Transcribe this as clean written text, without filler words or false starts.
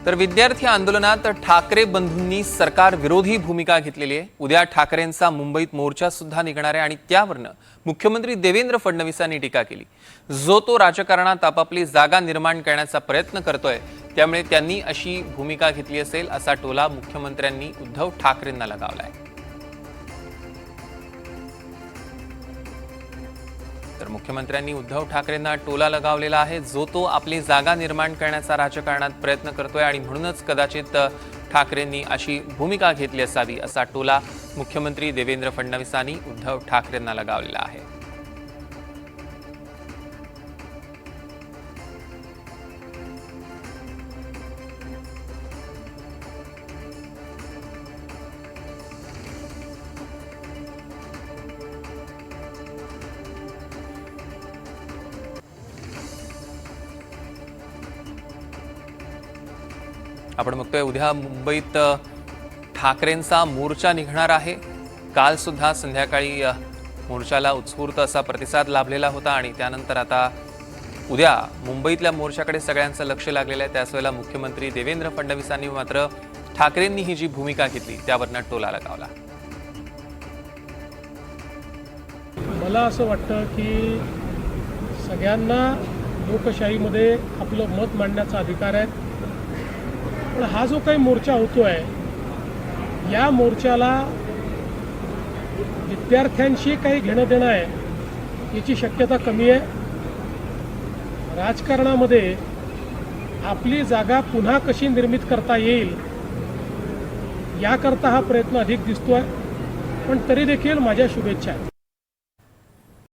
तर विद्यार्थी आंदोलनात ठाकरे बंधूंनी सरकार विरोधी भूमिका घेतलेली आहे। उद्या ठाकरेंचा मुंबईत मोर्चा सुद्धा निघणार आहे आणि त्यावरनं मुख्यमंत्री देवेंद्र फडणवीसांनी टीका केली। जो तो राजकारणात आपापली जागा निर्माण करण्याचा प्रयत्न करतोय, त्यामुळे त्यांनी अशी भूमिका घेतली असेल असा टोला मुख्यमंत्र्यांनी उद्धव ठाकरेंना लगावलाय। तर मुख्यमंत्र्यांनी उद्धव ठाकरेंना टोला लगावलेला आहे। जो तो आपली जागा निर्माण करण्याचा राजकारणात प्रयत्न करतोय आणि म्हणूनच कदाचित ठाकरेंनी अशी भूमिका घेतली असावी असा टोला मुख्यमंत्री देवेंद्र फडणवीसांनी उद्धव ठाकरेंना लगावलेला आहे। आपण बघतोय उद्या मुंबईत ठाकरेंचा मोर्चा निघणार आहे। काल सुद्धा संध्याकाळी मोर्चाला उत्स्फूर्त असा प्रतिसाद लाभलेला होता आणि त्यानंतर आता उद्या मुंबईतल्या मोर्चाकडे सगळ्यांचं लक्ष लागलेलं आहे। त्याच वेळेला मुख्यमंत्री देवेंद्र फडणवीसांनी मात्र ठाकरेंनी ही जी भूमिका घेतली त्यावरनं टोला लगावला। मला असं वाटतं की सगळ्यांना लोकशाहीमध्ये आपलं मत मांडण्याचा अधिकार आहे, पण हा जो काही मोर्चा होतोय या मोर्चाला विद्यार्थ्यांशी काही घेणं देणं आहे याची शक्यता कमी आहे। राजकारणामध्ये आपली जागा पुन्हा कशी निर्मित करता येईल याकरता हा प्रयत्न अधिक दिसतोय, पण तरी देखील माझ्या शुभेच्छा आहेत।